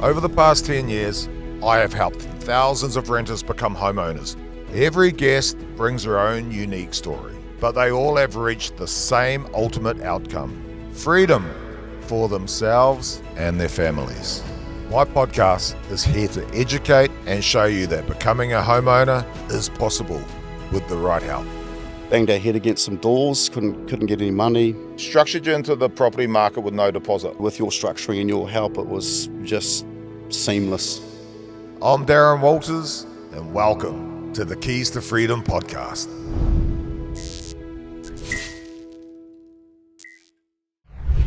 Over the past 10 years, I have helped thousands of renters become homeowners. Every guest brings their own unique story, but they all have reached the same ultimate outcome: freedom for themselves and their families. My podcast is here to educate and show you that becoming a homeowner is possible with the right help. Banged our head against some doors, couldn't get any money. Structured you into the property market with no deposit. With your structuring and your help, it was just seamless. I'm Darren Walters, and welcome to the Keys to Freedom podcast.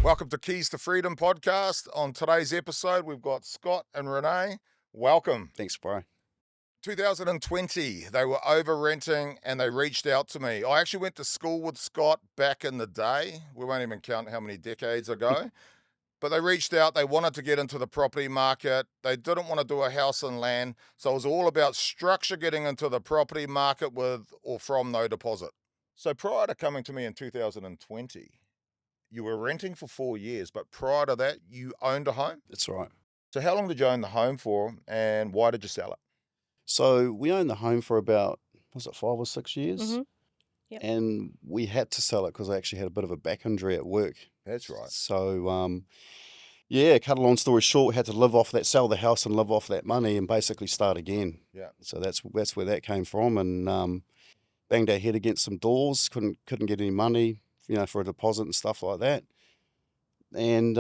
Welcome to Keys to Freedom podcast. On today's episode, we've got Scott and Renee. Welcome. Thanks, bro. 2020, they were over renting and they reached out to me. I actually went to school with Scott back in the day. We won't even count how many decades ago. But they reached out, they wanted to get into the property market. They didn't want to do a house and land. So it was all about structure getting into the property market with or from no deposit. So prior to coming to me in 2020, you were renting for 4 years, but prior to that, you owned a home? That's right. So how long did you own the home for and why did you sell it? So we owned the home for about, was it 5 or 6 years? Mm-hmm. Yep. And we had to sell it because I actually had a bit of a back injury at work. That's right. So, cut a long story short, had to sell the house and live off that money and basically start again. Yeah. So that's where that came from, and banged our head against some doors, couldn't get any money, for a deposit and stuff like that. And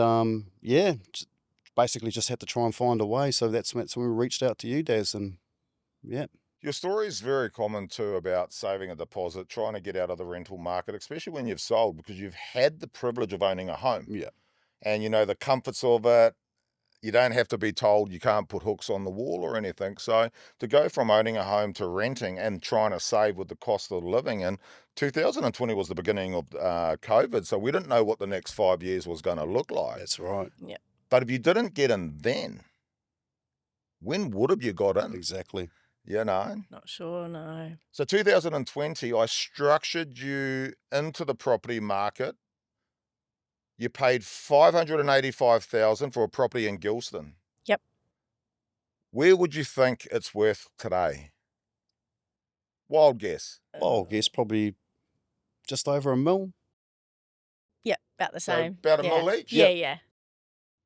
basically just had to try and find a way. So that's when we reached out to you, Daz, and yeah. Your story is very common too about saving a deposit, trying to get out of the rental market, especially when you've sold, because you've had the privilege of owning a home. Yeah. And you know the comforts of it. You don't have to be told you can't put hooks on the wall or anything. So to go from owning a home to renting and trying to save with the cost of living, and 2020 was the beginning of COVID, so we didn't know what the next 5 years was going to look like. That's right. Yeah. But if you didn't get in then, when would have you got in? Exactly. Not sure, no. So 2020, I structured you into the property market. You paid $585,000 for a property in Gilston. Yep. Where would you think it's worth today? Wild guess. Oh, I guess probably just over $1 million. Yep, about the So same. about a mil each? Yeah, yeah.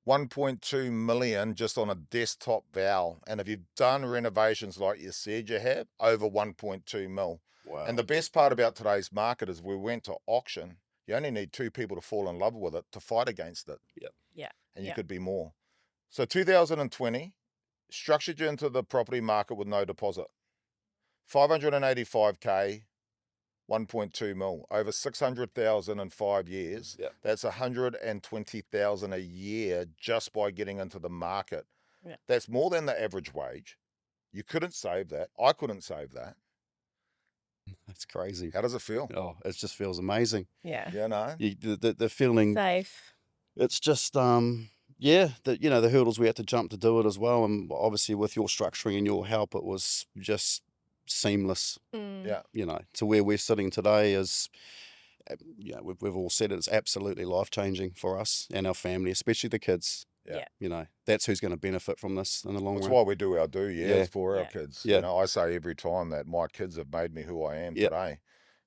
1.2 million just on a desktop valve. And if you've done renovations like you said you have, over 1.2 mil. Wow. And the best part about today's market is we went to auction. You only need 2 people to fall in love with it to fight against it. Yep. Yeah. And you Yeah. could be more. So 2020, structured you into the property market with no deposit. 585K, 1.2 mil, over 600,000 in 5 years. Yep. That's 120,000 a year just by getting into the market. Yeah. That's more than the average wage. You couldn't save that. I couldn't save that. That's crazy. How does it feel? Oh, it just feels amazing. Yeah. You know? The feeling, Safe. it's just, the hurdles we had to jump to do it as well. And obviously with your structuring and your help, it was just seamless, Mm. Yeah. to where we're sitting today is, we've all said it's absolutely life-changing for us and our family, especially the kids. Yeah. That's who's going to benefit from this in the long That's run. why we do our Yeah. for our Yeah. kids. Yeah. You know, I say every time that my kids have made me who I am Yep. today.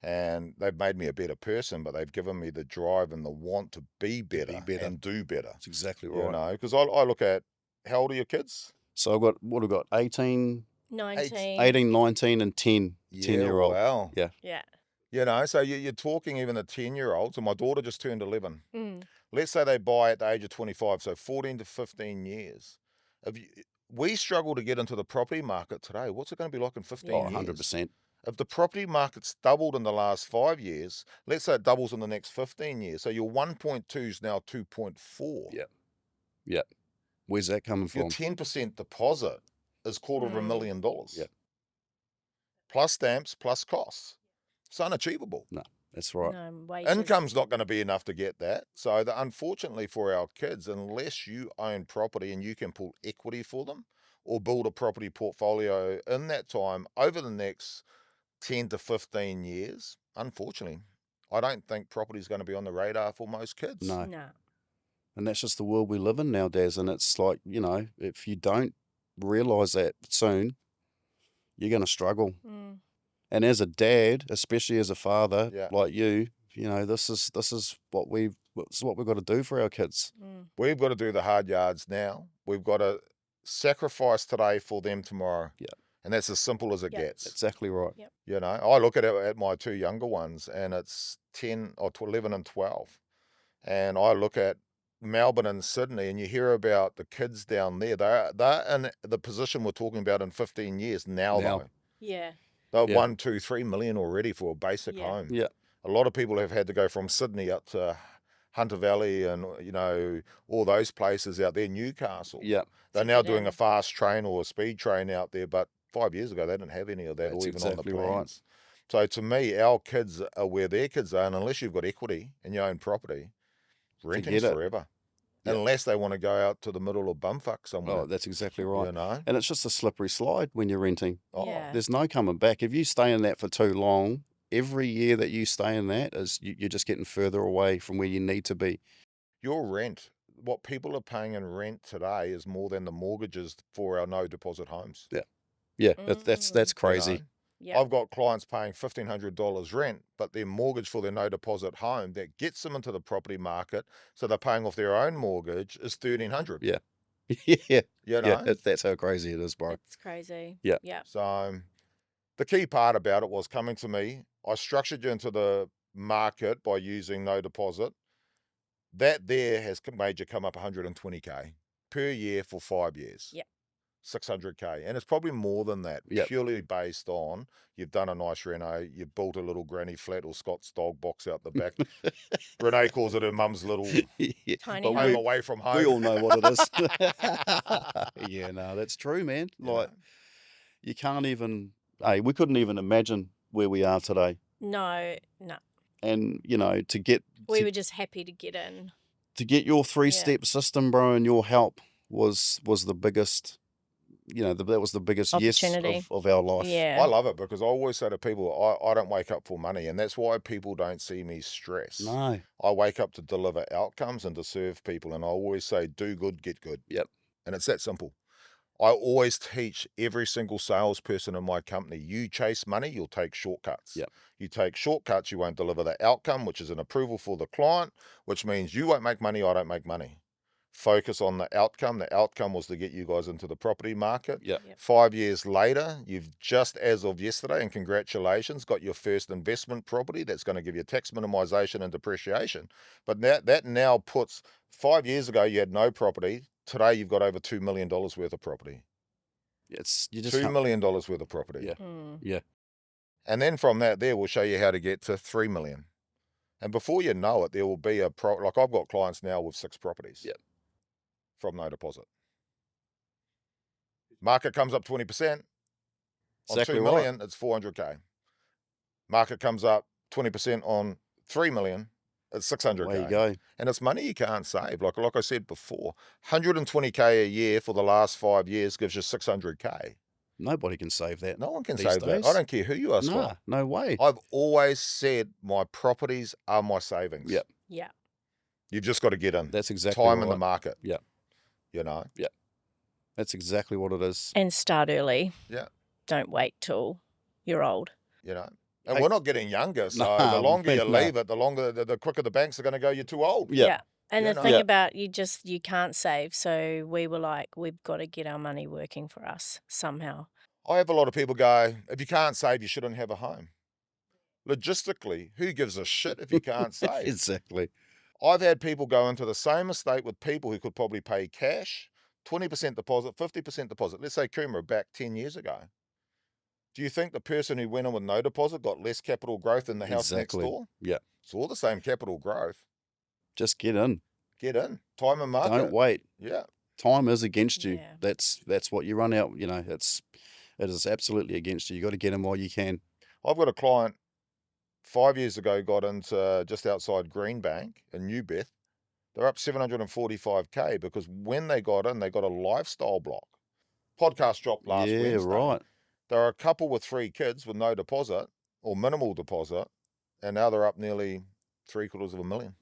And they've made me a better person, but they've given me the drive and the want to be better, better. and do better. That's exactly You right. know, because I look at, how old are your kids? So I've got 18, 19. 18, 19 and 10, 10-year-old. Wow. Yeah. Yeah. You know, so you're talking even the 10-year-olds, and my daughter just turned 11. Mm. Let's say they buy at the age of 25, so 14 to 15 years. We struggle to get into the property market today. What's it going to be like in 15 Oh, years? 100%. If the property market's doubled in the last 5 years, let's say it doubles in the next 15 years. So your 1.2 is now 2.4. Yeah. Where's that coming Your from? 10% deposit is $250,000. Yep. Plus stamps, plus costs. It's unachievable. That's right. No, wages. Income's not going to be enough to get that. So unfortunately for our kids, unless you own property and you can pull equity for them or build a property portfolio in that time over the next 10 to 15 years, unfortunately, I don't think property is going to be on the radar for most kids. No. No. And that's just the world we live in nowadays. And it's like, if you don't realise that soon, you're going to struggle. Mm. And as a dad, especially as a father Yeah. like you, this is what we've got to do for our kids. Mm. We've got to do the hard yards now. We've got to sacrifice today for them tomorrow. Yeah. And that's as simple as it Yep. gets. Exactly right. Yep. I look at my two younger ones, and it's 10 or 11 and 12. And I look at Melbourne and Sydney, and you hear about the kids down there. They're in the position we're talking about in 15 years now. Though. Yeah. They're Yeah. 1, 2, 3 million already for a basic Yeah. home. Yeah. A lot of people have had to go from Sydney up to Hunter Valley and, all those places out there, Newcastle. Yeah. They're To now get doing in. a fast train or a speed train out there, but 5 years ago, they didn't have any of that That's or even on exactly the right. plans. So to me, our kids are where their kids are, and unless you've got equity in your own property, renting's Forget it. forever. Yep. Unless they want to go out to the middle of bumfuck somewhere. Oh, that's exactly right. And it's just a slippery slide when you're renting. Oh, Yeah. There's no coming back. If you stay in that for too long, every year that you stay in that you're just getting further away from where you need to be. Your rent, what people are paying in rent today is more than the mortgages for our no deposit homes. Yeah, that's crazy. Yeah. I've got clients paying $1,500 rent, but their mortgage for their no deposit home that gets them into the property market, so they're paying off their own mortgage, is $1,300. Yeah. Yeah. You know? Yeah, that's how crazy it is, bro. That's crazy. Yeah. Yeah. So the key part about it was coming to me. I structured you into the market by using no deposit. That there has made you come up 120K per year for 5 years. Yep. 600K. And it's probably more than that, Yep. purely based on you've done a nice Renee, you've built a little granny flat or Scott's dog box out the back. Renee calls it her mum's little Yeah. Tiny But home home. away from home. we all know what it is. Yeah, no, that's true, man. You Like, know? you can't even, we couldn't even imagine where we are today. No. And, to get We were just happy to get in. your 3-step system, bro, and your help was the biggest, that was the biggest yes Opportunity. of our life. Yeah. I love it because I always say to people, I don't wake up for money, and that's why people don't see me stress. No. I wake up to deliver outcomes and to serve people, and I always say, do good, get good. Yep. And it's that simple. I always teach every single salesperson in my company, you chase money, you'll take shortcuts. Yep. You take shortcuts, you won't deliver the outcome, which is an approval for the client, which means you won't make money, I don't make money. Focus on the outcome. The outcome was to get you guys into the property market. Yep. 5 years later, you've just as of yesterday, and congratulations, got your first investment property that's going to give you tax minimization and depreciation. But that now puts, 5 years ago, you had no property. Today, you've got over $2 million worth of property. You just $2 can't- million worth of property. Yeah. Mm. Yeah. And then from that, there we'll show you how to get to 3 million. And before you know it, there will be like I've got clients now with 6 properties. Yep. From no deposit. Market comes up 20%. On Exactly 2 right. million, it's 400K. Market comes up 20% on 3 million, it's 600K. There you go. And it's money you can't save. Like I said before, 120K a year for the last 5 years gives you 600K. Nobody can save that. No one can These save that. days? I don't care who you ask Nah, for. no way. I've always said my properties are my savings. Yep. Yeah. You've just got to get in. That's exactly Time right. in the market. Yep. You know? That's exactly what it is. And start early. Yeah. Don't wait till you're old. You know? And Hey. we're not getting younger, so Nah, the longer you man, nah. leave it, the quicker the banks are going to go, you're too old. Yeah. And You the know? thing Yeah. about you can't save. So we were like, we've got to get our money working for us somehow. I have a lot of people go, if you can't save, you shouldn't have a home. Logistically, who gives a shit if you can't save? Exactly. I've had people go into the same estate with people who could probably pay cash, 20% deposit, 50% deposit. Let's say Coomera back 10 years ago. Do you think the person who went in with no deposit got less capital growth in the house Exactly. next door? Yeah. It's all the same capital growth. Just get in. Get in. Time and market. Don't wait. Yeah. Time is against you. Yeah. That's what you run out. It is absolutely against you. You got to get in while you can. I've got a client 5 years ago got into just outside Greenbank in New Beth. They're up 745K because when they got in, they got a lifestyle block. Podcast dropped last yeah, Wednesday. right. There are a couple with 3 kids with no deposit or minimal deposit, and now they're up nearly $750,000.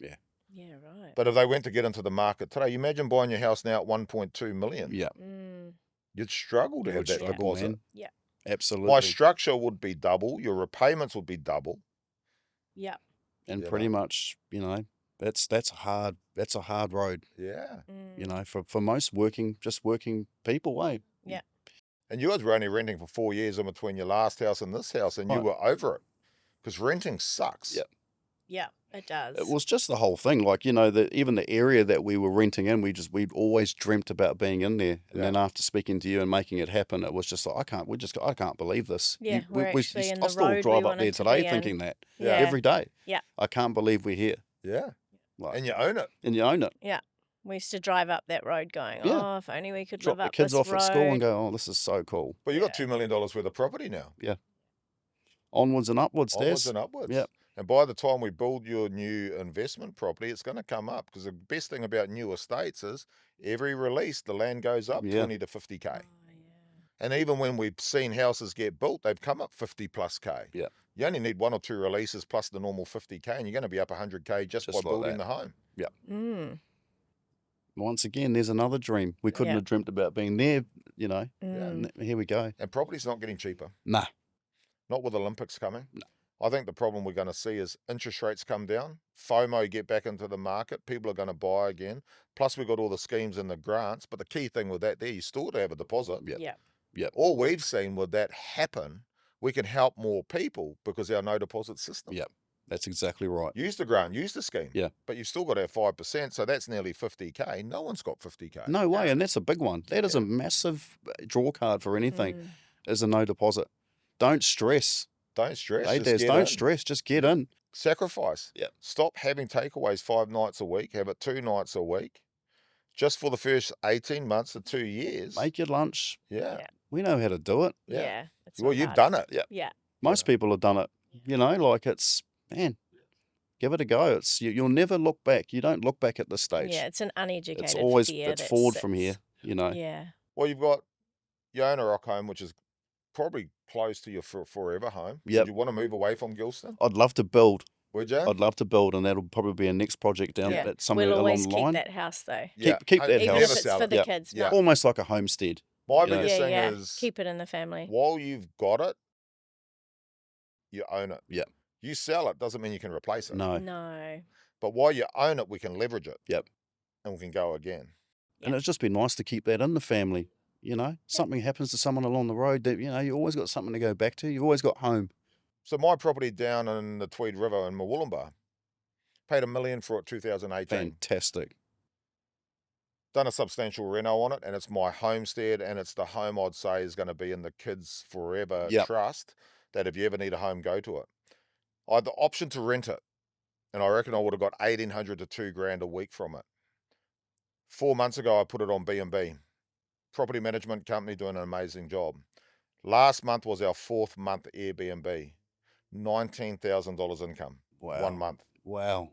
Yeah, right. But if they went to get into the market today, you imagine buying your house now at 1.2 million. Yeah, You'd struggle to you have would that struggle, deposit. man. Yeah. Absolutely. My structure would be double. Your repayments would be double. Yeah. And you pretty know. much, that's a hard road, Yeah. for most working people, eh? Yeah. And you guys were only renting for 4 years in between your last house and this house, and you Right. were over it. Because renting sucks. Yep. Yeah, it does. It was just the whole thing, like, even the area that we were renting in, we'd always dreamt about being in there. And Yeah. then after speaking to you and making it happen, it was just like, I can't believe this. Yeah, we're actually in I the still road we drive up wanted there to today be in. thinking that Yeah. every day. Yeah. I can't believe we're here. Yeah. Like, And you own it. and you own it. Yeah. We used to drive up that road going, Yeah. oh, if only we could Drop live the up kids this off road. at school and go, oh, this is so cool. But you got $2 million worth of property now. Onwards and upwards, Onwards Des. and upwards. Yep. And by the time we build your new investment property, it's going to come up. Because the best thing about new estates is every release, the land goes up Yeah. 20 to 50K. Oh, yeah. And even when we've seen houses get built, they've come up 50 plus K. Yeah. You only need 1 or 2 releases plus the normal 50K, and you're going to be up 100K just by Just like building that. the home. Mm. Once again, there's another dream. We couldn't Yeah. have dreamt about being there, Mm. and here we go. And property's not getting cheaper. Nah. Not with Olympics coming. No. I think the problem we're going to see is interest rates come down, FOMO get back into the market, people are going to buy again. Plus we've got all the schemes and the grants. But the key thing with that there, you still have a deposit. Yep. Yeah. All we've seen with that happen, we can help more people because our no deposit system. Yep. That's exactly right. Use the grant, use the scheme. Yeah. But you've still got our 5%, so that's nearly 50K. No one's got 50K. No way, and that's a big one. That is a Yeah. massive draw card for anything, Mm. is a no deposit. Don't stress. Don't stress. Hey, just Des, get don't in. stress. Just get in. Sacrifice. Yep. Stop having takeaways 5 nights a week. Have it 2 nights a week. Just for the first 18 months to 2 years. Make your lunch. Yeah. Yeah. We know how to do it. Yeah. Yeah. It's Well, not you've hard. done it. Yeah. Most people have done it. Like man, give it a go. You'll never look back. You don't look back at this stage. Yeah, it's an uneducated It's always fear it's that forward from here. sits- Yeah. Well, you've got you own a rock home, which is probably close to your forever home. Yep. Would you want to move away from Gilston? I'd love to build. Would you? I'd love to build, and that'll probably be a next project down Yeah. at somewhere We'll along always the keep line. that house though. keep that Even house. if it's sell for it. the Yeah. kids. Yeah. No. Almost like a homestead. My You know. biggest Yeah, thing yeah. is Keep it in the family. while you've got it, you own it. Yep. You sell it doesn't mean you can replace it. No. No. But while you own it, we can leverage it. Yep. And we can go again. And it'd just be nice to keep that in the family. Something happens to someone along the road that, you always got something to go back to. You've always got home. So my property down in the Tweed River in Mawulumba, paid $1 million for it 2018. Fantastic. Done a substantial reno on it, and it's my homestead, and it's the home I'd say is going to be in the kids forever Yep. trust, that if you ever need a home, go to it. I had the option to rent it, and I reckon I would have got $1,800 to $2,000 a week from it. 4 months ago, I put it on B&B. Property management company doing an amazing job. Last month was our 4th month Airbnb. $19,000 income. Wow. 1 month. Wow.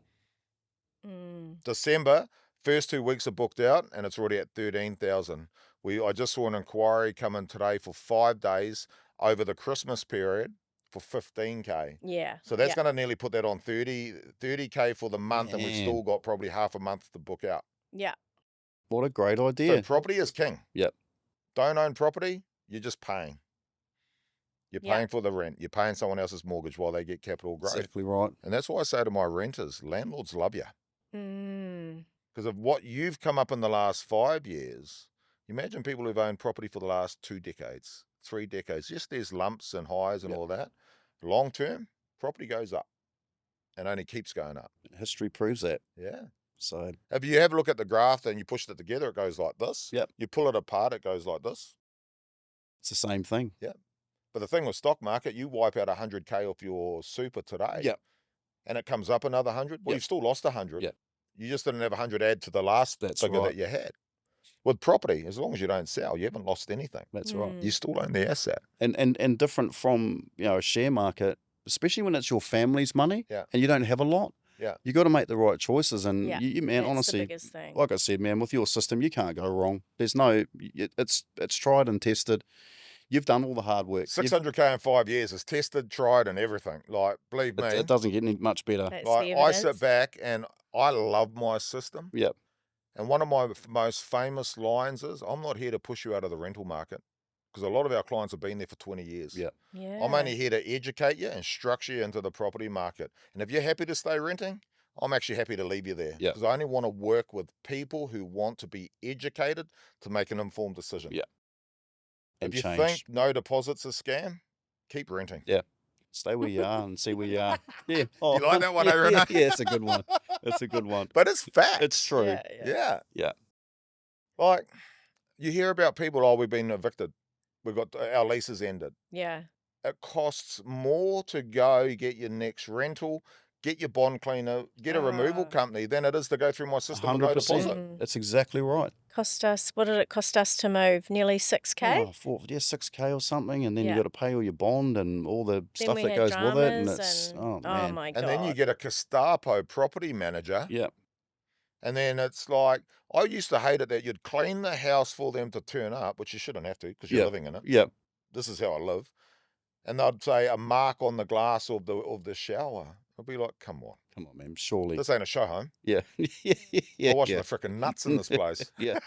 Mm. December, first 2 weeks are booked out, and it's already at 13,000. I just saw an inquiry come in today for 5 days over the Christmas period for 15K. Yeah. So that's yeah. going to nearly put that on 30K for the month, and we've Man. still got probably half a month to book out. Yeah. What a great So idea. property is king. Yep. Don't own property, you're just paying. You're Yeah. paying for the rent. You're paying someone else's mortgage while they get capital growth. Exactly right. And that's why I say to my renters, landlords love you. Mm. Because of what you've come up in the last 5 years. Imagine people who've owned property for the last 2 decades, 3 decades. Yes, there's lumps and highs and Yep. all that. Long term, property goes up and only keeps going up. History proves that. Yeah. So, If you have a look at the graph and you push it together, it goes like this. Yep. You pull it apart, it goes like this. it's the same thing. But the thing with stock market, you wipe out 100K off your super today. Yep. And it comes up another 100. Well, Yep. you've still lost 100. Yep. You just didn't have 100 add to the last That's figure right. that you had. With property, as long as you don't sell, you haven't lost anything. That's right. Mm. You still own the asset. And different from, a share market, especially when it's your family's money Yeah. and you don't have a lot. Yeah. You got to make the right choices. And Yeah. man, That's honestly, the biggest thing. like I said, man, with your system, you can't go wrong. There's no, it's tried and tested. You've done all the hard work. 600K in 5 years is tested, tried, and everything. Like, believe me, It doesn't get any much better. That's like, the I evidence. sit back and I love my system. Yep. And one of my most famous lines is, I'm not here to push you out of the rental market, because a lot of our clients have been there for 20 years. Yep. Yeah. I'm only here to educate you and structure you into the property market. And if you're happy to stay renting, I'm actually happy to leave you there. Yep. Because I only want to work with people who want to be educated to make an informed decision. Yep. And If you change. think no deposit's a scam, keep renting. Yeah. Stay where you are and see where you are. Yeah. Oh, You like that one, yeah, eh, Renee? yeah, it's a good one. It's a good one. But it's fact. It's true. Yeah. Yeah. Yeah. Like, you hear about people, oh, we've been evicted. We've got our leases ended. Yeah. It costs more to go get your next rental, get your bond cleaner, get a removal company than it is to go through my system with no 100%. deposit. That's exactly right. Cost us, what did it cost us to move? Nearly 6K? Oh, 6K or something, and then Yeah. you got to pay all your bond and all the Then stuff we that had goes with it, and dramas it's and oh oh man, my And then you God. get a Gestapo property manager. yeah, And then it's like, I used to hate it that you'd clean the house for them to turn up, which you shouldn't have to because you're Yeah. living in it. yeah, This is how I live. And they'd say a mark on the glass of the shower. I'd be like, come on, come on, man, surely, this ain't a show home. yeah, yeah, We're washing yeah, the frickin' nuts in this place. yeah,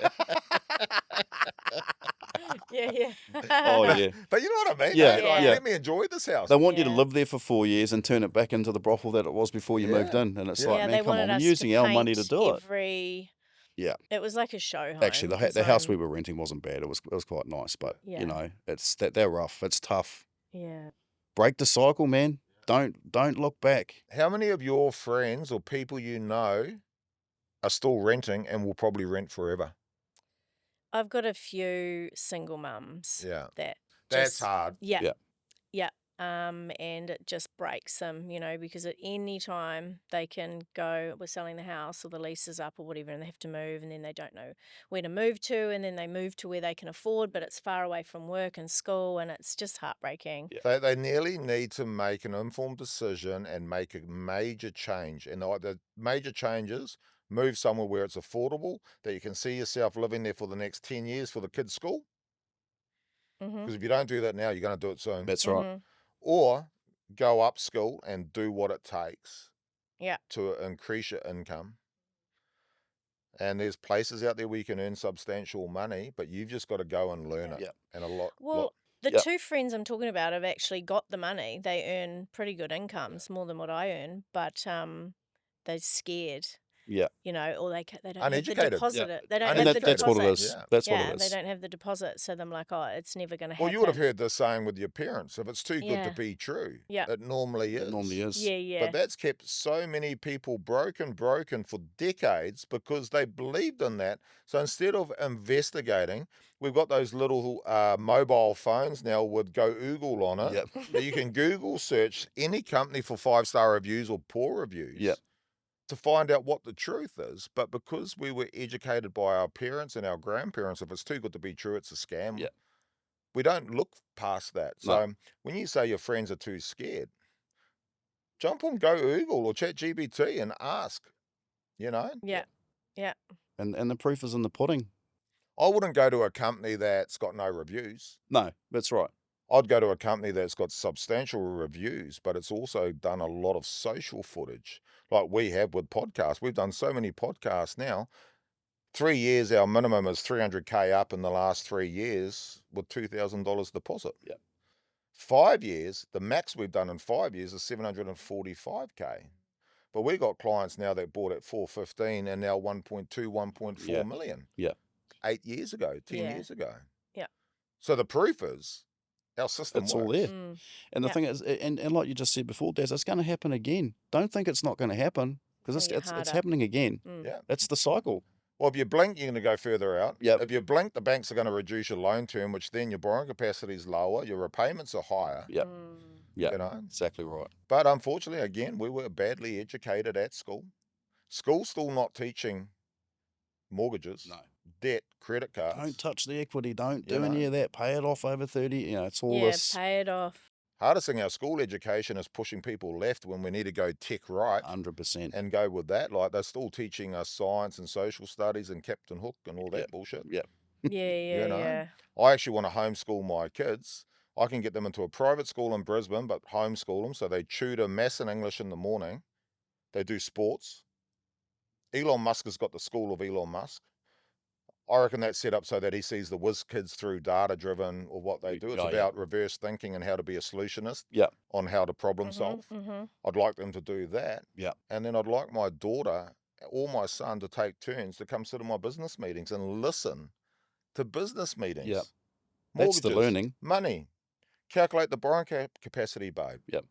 Yeah. oh yeah. But you know what I mean? Yeah, eh? Like, yeah. let me enjoy this house. They want you to Yeah. live there for 4 years and turn it back into the brothel that it was before you moved Yeah. in, and it's Yeah. like, Yeah, man, they come wanted on, we're us using our money to paint do it. every. Yeah. It was like a show home. Actually, the house we design. were renting wasn't bad. It was quite nice, but Yeah. you know, it's they're rough. It's tough. Yeah. Break the cycle, man. Don't look back. How many of your friends or people you know are still renting and will probably rent forever? I've got a few single mums Yeah. that That's just, hard. yeah, Yeah. yeah. And it just breaks them, because at any time they can go, we're selling the house or the lease is up or whatever, and they have to move, and then they don't know where to move to, and then they move to where they can afford, but it's far away from work and school, and it's just heartbreaking. Yeah. They nearly need to make an informed decision and make a major change. And the major changes, move somewhere where it's affordable, that you can see yourself living there for the next 10 years for the kids' school. Mm-hmm. Because if you don't do that now, you're going to do it soon. That's right. Mm-hmm. Or go upskill and do what it takes Yeah. to increase your income. And there's places out there where you can earn substantial money, but you've just got to go and learn it. Yeah. And a lot. Well, the Yeah. two friends I'm talking about have actually got the money. They earn pretty good incomes, more than what I earn, but they're scared, Yeah. or they don't have the Uneducated. deposit. Yeah. They don't And have the that's what deposit. it is. Yeah. That's Yeah, what it they is. don't have the deposit, so I'm like, oh, it's never going to Well, happen. you would have heard the saying with your parents, if it's too good to Yeah. be true, Yeah. it normally is. It normally is. Yeah. But that's kept so many people broken for decades because they believed in that. So instead of investigating, we've got those little mobile phones now with Go Google on it. Yep. That you can Google search any company for 5-star reviews or poor reviews. Yep. To find out what the truth is. But because we were educated by our parents and our grandparents, if it's too good to be true, it's a scam. Yeah. We don't look past that. No. So when you say your friends are too scared, jump on Go Google or ChatGPT and ask, Yeah. And the proof is in the pudding. I wouldn't go to a company that's got no reviews. No, that's right. I'd go to a company that's got substantial reviews, but it's also done a lot of social footage like we have with podcasts. We've done so many podcasts now. 3 years, our minimum is 300K up in the last 3 years with $2,000 deposit. Yep. 5 years, the max we've done in 5 years is 745K. But we got clients now that bought at 415 and now 1.2, 1.4 Yeah. million. Yeah. 8 years ago, 10 Yeah. years ago. Yeah. So the proof is our system It's works. all there. Mm. And the Yeah. thing is, and like you just said before, Daz, it's going to happen again. Don't think it's not going to happen because Make it it's harder. happening again. Mm. Yeah. It's the cycle. Well, if you blink, you're going to go further out. Yep. If you blink, the banks are going to reduce your loan term, which then your borrowing capacity is lower, your repayments are higher. Yep. Mm. Yeah. You know. Exactly right. But unfortunately, again, we were badly educated at school. School's still not teaching mortgages, No. debt, credit cards. Don't touch the equity. Don't You do any know. of that. Pay it off over 30. You know, it's all Yeah, this pay it off. Hardest thing our school education is pushing people left when we need to go tech right 100%. and go with that. Like they're still teaching us science and social studies and Captain Hook and all that Yep. bullshit. Yep. Yeah. know. I actually want to homeschool my kids. I can get them into a private school in Brisbane, but homeschool them so they tutor maths and English in the morning. They do sports. Elon Musk has got the school of Elon Musk. I reckon that's set up so that he sees the whiz kids through data-driven or what they do. It's Oh, yeah. about reverse thinking and how to be a solutionist Yeah. on how to problem solve. Mm-hmm. I'd like them to do that. Yeah. And then I'd like my daughter or my son to take turns to come sit in my business meetings and listen to business meetings. Yeah. That's the Mortgages, learning. money, calculate the borrowing capacity, babe. Yep.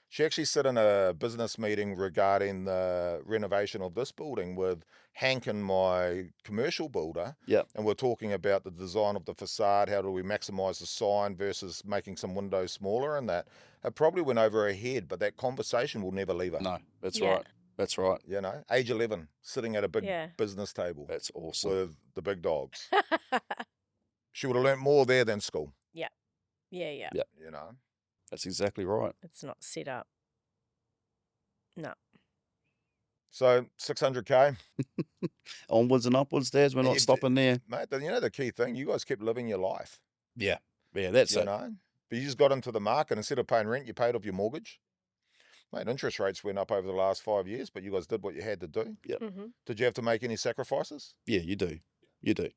She actually sat in a business meeting regarding the renovation of this building with Hank and my commercial builder. Yep. And we're talking about the design of the facade. How do we maximize the sign versus making some windows smaller and that. It probably went over her head, but that conversation will never leave her. No, that's Yeah. right. That's right. You know, age 11, sitting at a big Yeah. business table That's awesome. with the big dogs. She would have learnt more there than school, Yeah. Yeah. you know. That's exactly right. It's not set up. No. So 600K. Onwards and upwards, Daz. We're And not you've- stopping there. Mate, you know the key thing? You guys kept living your life, Yeah. Yeah, that's you it. know. But you just got into the market. Instead of paying rent, you paid off your mortgage. Mate, interest rates went up over the last 5 years, but you guys did what you had to do. Mm-hmm. Did you have to make any sacrifices? Yeah, you do. You do.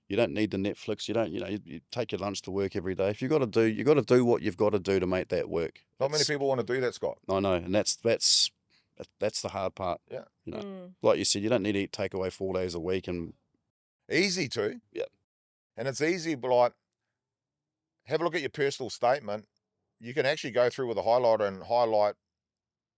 You don't need the Netflix. You don't. You take your lunch to work every day. If you got to do what you've got to do to make that work. Not many It's- people want to do that, Scott. I know, and that's the hard part. Yeah. You know, Mm. like you said, you don't need to eat takeaway 4 days a week, and Easy to. Yep. And it's easy, but like, have a look at your personal statement. You can actually go through with a highlighter and highlight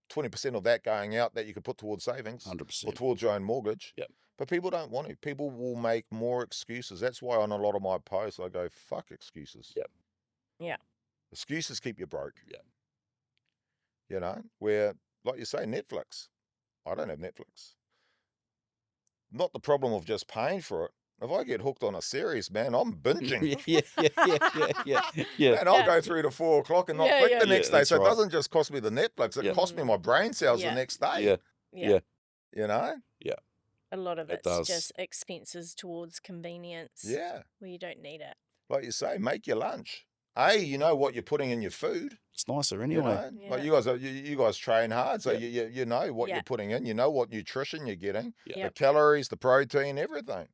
20% of that going out that you could put towards savings 100%. or towards your own mortgage. Yep. But people don't want to. People will make more excuses. That's why on a lot of my posts, I go, fuck excuses. Yep. Yeah. Excuses keep you broke. Yep. You know, where, like you say, Netflix. I don't have Netflix. Not the problem of just paying for it. If I get hooked on a series, man, I'm binging. yeah. And I'll Yeah. go through to 4 o'clock and not Yeah, click yeah. the next Yeah, day. that's So it right. doesn't just cost me the Netflix, it Yeah. costs me my brain cells Yeah. the next day. Yeah. Yeah. You know? A lot of It it's does. just expenses towards convenience Yeah. where you don't need it. Like you say, make your lunch. You know what you're putting in your food. It's nicer You anyway. know? Yeah. Like you guys train hard, so Yeah. you know what Yeah. you're putting in. You know what nutrition you're getting, Yeah. Yep. the calories, the protein, everything.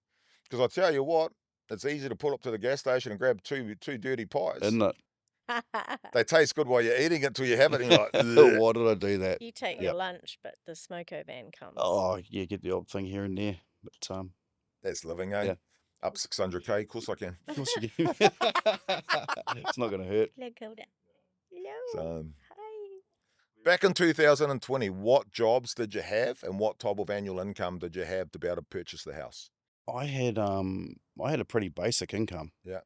Because I tell you what, it's easy to pull up to the gas station and grab two dirty pies. Isn't it? They taste good while you're eating it till you have it, and you're like, "Ugh." Why did I do that? You take Yep. your lunch, but the smoko van comes. Oh, yeah, get the odd thing here and there. But That's living, eh? Yeah. Up 600K, of course I can. of course you can. It's not going to hurt. Hello. So, Hi. back in 2020, what jobs did you have, and what type of annual income did you have to be able to purchase the house? I had a pretty basic income. Yeah.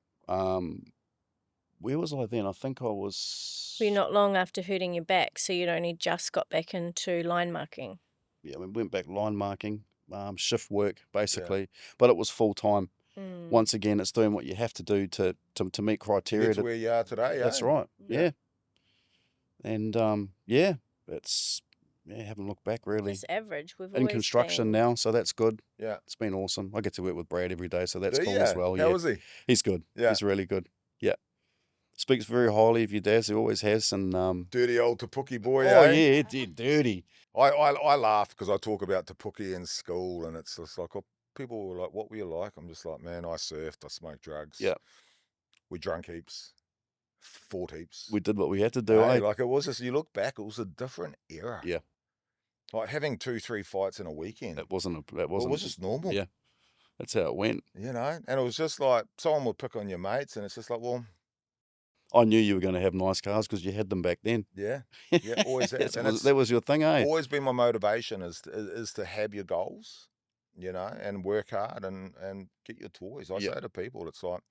Where was I then? I think I was. We're not long after hurting your back, so you'd only just got back into line marking. Yeah, we went back line marking, shift work basically, but it was full time. Mm. Once again, it's doing what you have to do to meet criteria. That's where you are today, That's eh? right. Yeah. Yeah. And haven't looked back really. It's average. We've In always construction been- now, so that's good. Yeah. It's been awesome. I get to work with Brad every day, so that's Do cool ya? as well. How Yeah, is he? he's good. Yeah. He's really good. Yeah, speaks very highly of your dad. He always has. And Dirty old Tapuki boy, oh eh? yeah, dirty. I laugh because I talk about Tapuki in school, and it's just like, people were like, what were you like? I'm just like, man, I surfed, I smoked drugs. Yeah. We drank heaps, fought heaps. We did what we had to do. Hey, Eh? like it was just, you look back, it was a different era. Yeah. Like having 2-3 fights in a weekend. That wasn't. It was just normal. Yeah. That's how it went. You know, and it was just like someone would pick on your mates, and it's just like, well, I knew you were going to have nice cars because you had them back then. yeah, always has. And it's that was your thing, eh? always been my motivation is to have your goals, you know, and work hard and get your toys. I Yeah. say to people, it's like,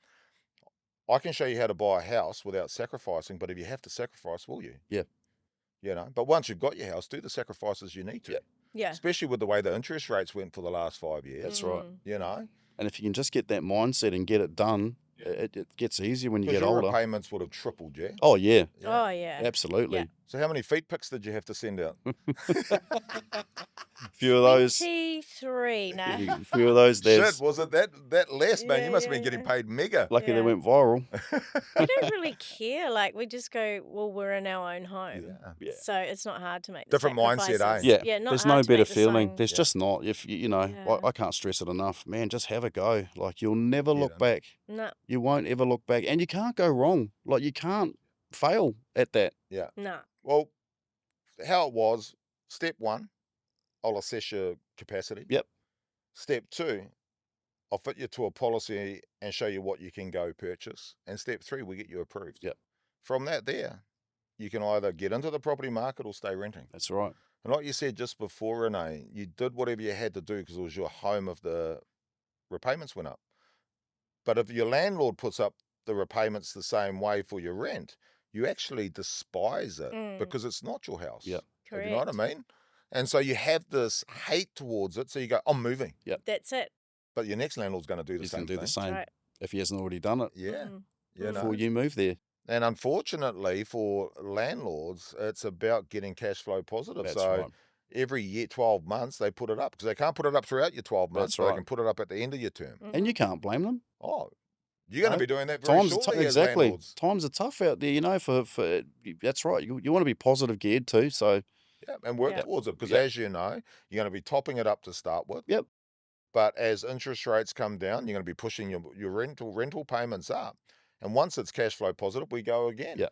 I can show you how to buy a house without sacrificing, but if you have to sacrifice, will you? Yeah. You know, but once you've got your house, do the sacrifices you need to. Yeah. Yeah. Especially with the way the interest rates went for the last 5 years. That's right. You know, And if you can just get that mindset and get it done, it gets easier when you because get your older. repayments would have tripled, yeah. Oh yeah, Oh, yeah. absolutely. Yeah. So how many feet pics did you have to send out? Few of those. 23, no. A few of those. Shit, There's was it that less, man? You Yeah, must have yeah, been getting yeah. paid mega. lucky they Yeah. went viral. We don't really care. Like, we just go, well, we're in our own home. Yeah. Yeah. So it's not hard to make the Different mindset, eh? sacrifices. Yeah, Yeah, not there's hard no to better make the feeling. sign. There's Yeah. just not. If you know, Yeah. I can't stress it enough, man. Just have a go. Like you'll never Get look in. back. No, You won't ever look back, and you can't go wrong. Like you can't fail at that. Yeah. no. Well, how it was, step 1, I'll assess your capacity. Yep. Step 2, I'll fit you to a policy and show you what you can go purchase. And step 3, we get you approved. Yep. From that there, you can either get into the property market or stay renting. That's right. And like you said just before, Renee, you did whatever you had to do because it was your home if the repayments went up. But if your landlord puts up the repayments the same way for your rent, you actually despise it because it's not your house. Yep. Correct. You know what I mean? And so you have this hate towards it. So you go, I'm moving. That's it. But your next landlord's going to do the He's same going to do thing. the same Right. if he hasn't already done it Yeah. Mm. You know? before you move there. And unfortunately for landlords, it's about getting cash flow positive. That's so right. every year, 12 months, they put it up because they can't put it up throughout your 12 months. That's but They right. can put it up at the end of your term. And you can't blame them. Oh, you're going to No. be doing that very Times are shortly as exactly. landlords. Times are tough out there, you know. For that's right. You want to be positive geared too. So Yeah, and work Yeah. towards it because, Yep. as you know, you're going to be topping it up to start with. Yep. But as interest rates come down, you're going to be pushing your rental payments up. And once it's cash flow positive, we go again. Yeah.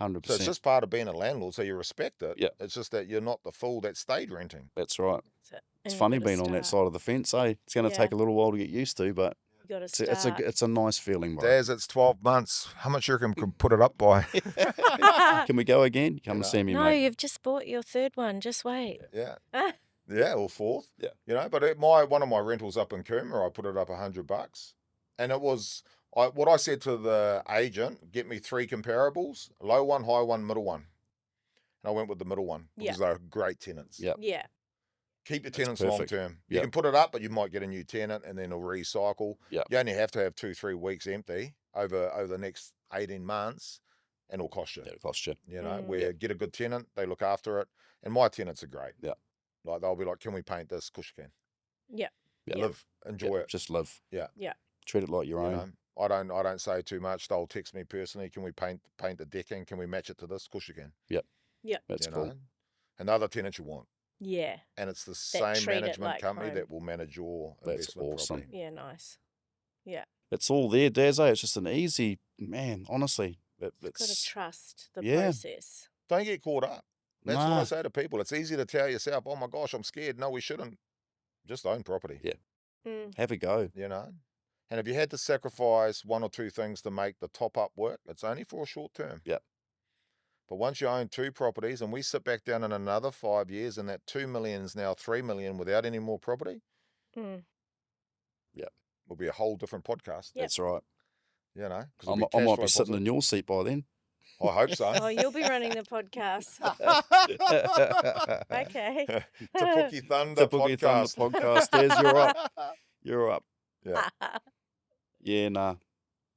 100%. So it's just part of being a landlord, so you respect it. Yep. It's just that you're not the fool that stayed renting. That's right. That's it. It's And you funny gotta being on that start. side of the fence, eh? It's going to Yeah. take a little while to get used to, but You got to it's start. it's a nice feeling, bro. Daz, it's 12 months. How much you reckon we can put it up by? Can we go again? Come You and know. see me, No, mate. you've just bought your third one. Just wait. Yeah. Ah. Yeah, or 4th. Yeah. You know, but one of my rentals up in Coomera, I put it up $100. And it was what I said to the agent, get me 3 comparables, low one, high one, middle one. And I went with the middle one Yeah. because they're great tenants. Yep. Yeah. Keep your That's tenants long perfect. term. You Yep. can put it up, but you might get a new tenant and then it'll recycle. Yep. You only have to have 2-3 weeks empty over the next 18 months and it'll cost you. That'll cost you. You know, Mm. where get a good tenant, they look after it. And my tenants are great. Yeah. Like they'll be like, can we paint this? Of course you can. Yeah. Yeah. Live, enjoy Yeah, it. just live. Yeah. Yeah. Treat it like your You own. know, I don't say too much. They'll text me personally. Can we paint the decking? Can we match it to this? Of course you can. That's You cool. know? And the other tenants you want. Yeah. And it's the That same treat it management like company home. that will manage your That's investment awesome. property. Yeah. Nice. It's all there, Daz. It's just an easy, man, honestly. Got to It's trust the Yeah. process. Don't get caught up. That's what I Nah. say to people. It's easy to tell yourself, oh my gosh, I'm scared. No, we shouldn't. Just own property. Yeah. Mm. Have a go. You know? And if you had to sacrifice 1 or 2 things to make the top up work, it's only for a short term. Yep. But once you own 2 properties and we sit back down in another 5 years and that 2 million is now 3 million without any more property, Mm. will be a whole different podcast. Yep. That's right. You know? 'Cause I it'll might cash be flow sitting in positive. your seat by then. I hope so. Oh, you'll be running the podcast. Okay. Tapuki Thunder Tapuki Thunder podcast. podcast, Daz. You're up. You're up. Yeah. Yeah, nah.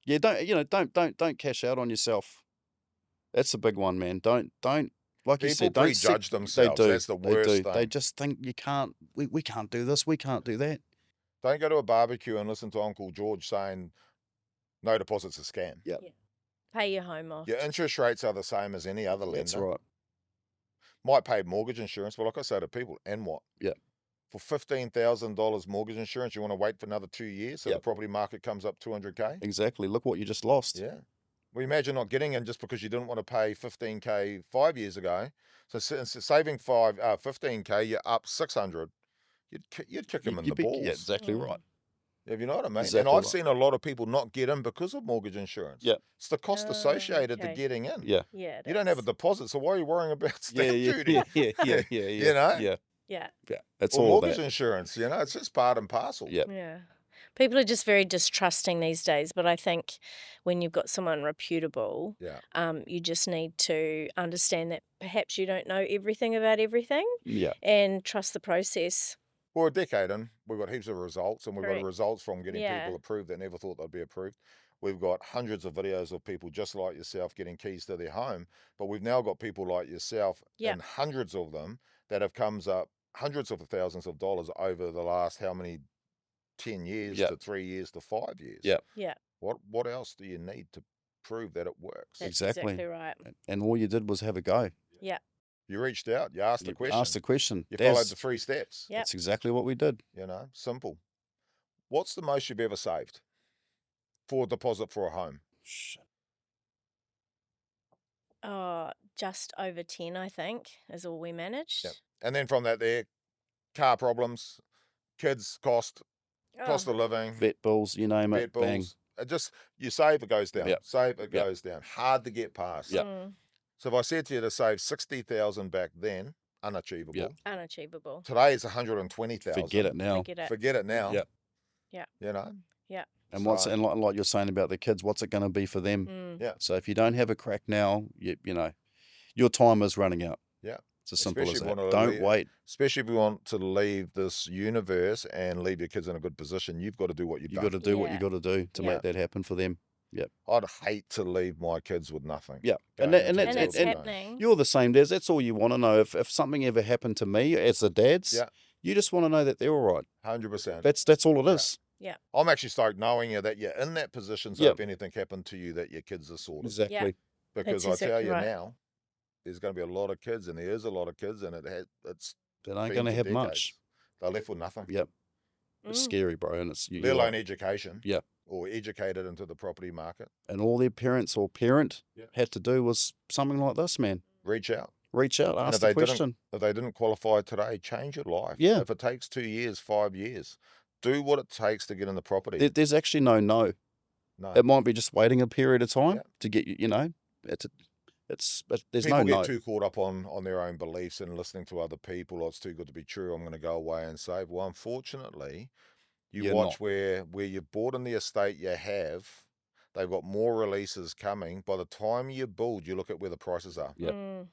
Yeah, don't cash out on yourself. That's a big one, man. Don't like you People said, don't prejudge They themselves. do. That's the They worst do. thing. They just think you can't. We can't do this. We can't do that. Don't go to a barbecue and listen to Uncle George saying no deposit's a scam. Pay your home off. Your interest rates are the same as any other lender. That's right. Might pay mortgage insurance, but like I say to people, and what? Yeah. For $15,000 mortgage insurance, you want to wait for another 2 years so Yeah. the property market comes up 200K? Exactly. Look what you just lost. Yeah. Well, imagine not getting in just because you didn't want to pay 15K 5 years ago. So saving 15K, you're up 600. You'd kick them in the balls. Yeah, exactly Mm. right. If you know what I mean. Exactly and I've right. seen a lot of people not get in because of mortgage insurance. Yeah. It's the cost Oh, associated to okay. getting in. Yeah. Yeah. it You don't have a is. deposit, so why are you worrying about Yeah, stamp yeah, duty? yeah. You know? Yeah. Yeah. Yeah. That's Or all mortgage that. insurance, you know, it's just part and parcel. Yeah. Yeah. People are just very distrusting these days, but I think when you've got someone reputable, Yeah. you just need to understand that perhaps you don't know everything about everything Yeah. and trust the process. Well, a decade in, we've got heaps of results, and we've got Correct. results from getting Yeah. people approved that never thought they'd be approved. We've got hundreds of videos of people just like yourself getting keys to their home, but we've now got people like yourself, Yep. and hundreds of them that have comes up hundreds of thousands of dollars over the last how many 10 years Yep. to 3 years to 5 years. Yep. Yeah, What else do you need to prove that it works? that's Exactly. exactly right. And all you did was have a go. Yeah, You reached out, you asked a You question, asked a question. you followed Daz, the 3 steps. Yep. that's exactly what we did. You know, simple. What's the most you've ever saved for a deposit for a home? Shit. Just over 10, I think, is all we managed. Yep. And then from that there, car problems, kids cost Oh, of living, Vet bills, you name vet it, bang. bills. It just, you save, it goes down. Yep. Save, it Yep. goes down. Hard to get past. Yep. So if I said to you to save 60,000 back then, unachievable. Yep. unachievable. Today it's 120,000. Forget it now. Forget it. now. Yep. Yeah. You know. And So- like you're saying about the kids, what's it going to be for them? Mm. Yeah. So if you don't have a crack now, you know, your time is running out. Yeah. It's as simple as Especially that. if you wanna Don't wait. Especially if you want to leave this universe and leave your kids in a good position, you've got to do what you've You done. got to do what you Yeah. got to do to Yeah. make that happen for them. I'd hate to leave my kids with nothing. Yeah. going And that, and into that's And the it's unknown. happening. you're the same, Des. That's all you want to know. If something ever happened to me as a dad's, Yeah. you just want to know that they're all right. 100%. That's all it Yeah. is. I'm actually stoked knowing you that you're in that position, so Yep. if anything happened to you, that your kids are sorted. Exactly. Because That's I tell exactly you right. now, there's going to be a lot of kids, and there is a lot of kids, and it's They ain't been going to for have decades. much. They're left with nothing, Yep. It's Mm. scary, bro. And it's let you're alone right. education. Yep. Or educated into the property market. And all their parents or parent Yep. had to do was something like this, man. Reach out. Reach out, And ask if the they didn't- question. If they didn't qualify today, change your life. Yeah. If it takes 2 years, 5 years, do what it takes to get in the property. There's actually no. no. It might be just waiting a period of time Yeah. to get you know. There's People no get no. too caught up on their own beliefs and listening to other people. Oh, it's too good to be true. I'm going to go away and save. Well, unfortunately, you You're watch not. where you've bought in the estate you have. They've got more releases coming. By the time you build, you look at where the prices are. Yep. Mm.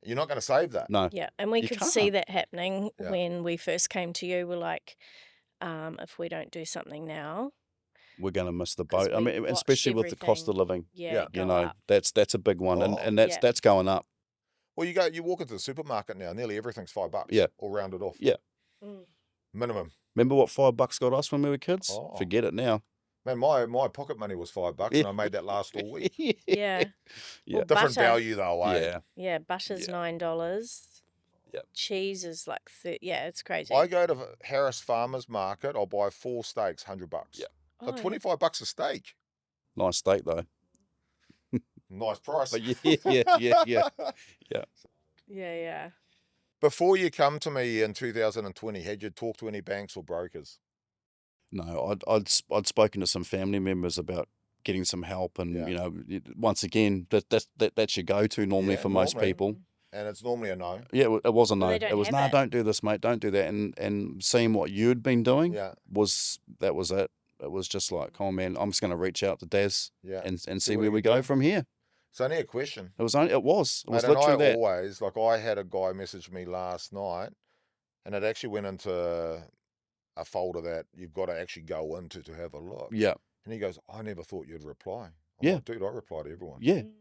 You're not going to save that. No. Yeah, and we You could see can't. that happening Yeah. when we first came to you. We're like, if we don't do something now, We're going to miss the 'cause boat. I we mean, watched especially with the cost of everything, living. yeah, You go know, up. that's a big one, Oh, and Yeah. that's going up. Well, you walk into the supermarket now. Nearly everything's $5. Yeah. Or rounded off. Yeah. Mm. Minimum. Remember what $5 got us when we were kids? Oh. Forget it now. Man, my pocket money was $5, and I made that last all week. Yeah, Yeah. Well, Different butter. value though, eh? Yeah. yeah. Butter's Yeah. $9. Yep. Cheese is like yeah, it's crazy. I go to Harris Farmers Market. I'll buy 4 steaks, $100. Yeah. Oh, So yeah. $25 a steak. Nice steak though. Nice price. But yeah. Yeah. Before you come to me in 2020, had you talked to any banks or brokers? No, I'd spoken to some family members about getting some help, and Yeah. you know, once again, that's your go-to normally Yeah, for most normally. people. And it's normally a no. Yeah, it was a Well, no. they It don't was have no, it. don't do this, mate, don't do that. And seeing what you'd been doing Yeah, was it. It was just like, oh man, I'm just going to reach out to Daz yeah. and See see what where he we can go do. from here. It's only a question. It was Mate, and literally I that. always, like I had a guy message me last night, and it actually went into a folder that you've got to actually go into to have a look. Yeah, And he goes, I never thought you'd reply. I'm Yeah. like, dude, I reply to everyone. yeah. Mm.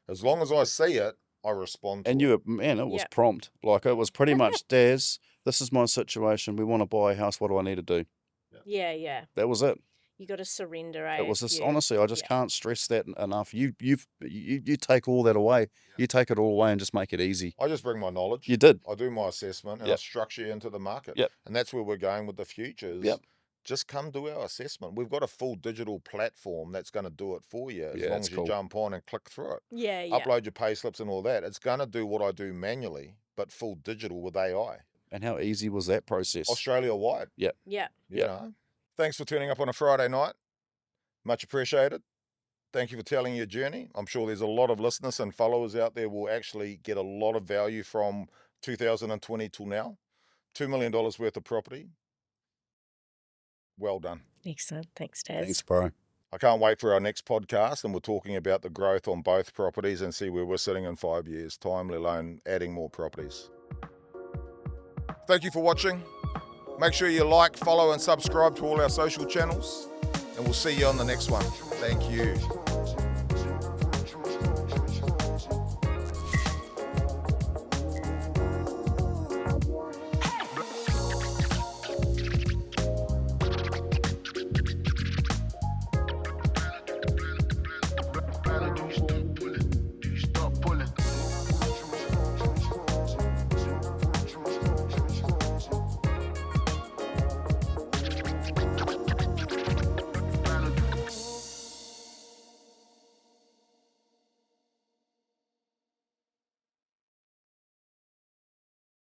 As long as I see it, I respond to And it. you, man, it was Yeah. prompt. Like it was pretty much, Daz, this is my situation. We want to buy a house. What do I need to do? Yeah. That was it. You got to surrender. It was just you- honestly, I just yeah. can't stress that enough. You take all that away. You take it all away and just make it easy. I just bring my knowledge. You did. I do my assessment and I Yep. structure you into the market. Yep. And that's where we're going with the future. is Yep. Just come do our assessment. We've got a full digital platform that's going to do it for you as Yeah, long that's as you cool. jump on and click through it. Yeah. Upload your pay slips and all that. It's going to do what I do manually, but full digital with AI. And how easy was that process? Australia wide. Yeah. You Yep. know. Thanks for tuning up on a Friday night. Much appreciated. Thank you for telling your journey. I'm sure there's a lot of listeners and followers out there will actually get a lot of value from 2020 till now. $2 million worth of property. Well done. Excellent. Thanks, Daz. Thanks, bro. I can't wait for our next podcast, and we're talking about the growth on both properties and see where we're sitting in 5 years' time, let alone adding more properties. Thank you for watching. Make sure you like, follow, and subscribe to all our social channels. And and we'll see you on the next one. Thank you.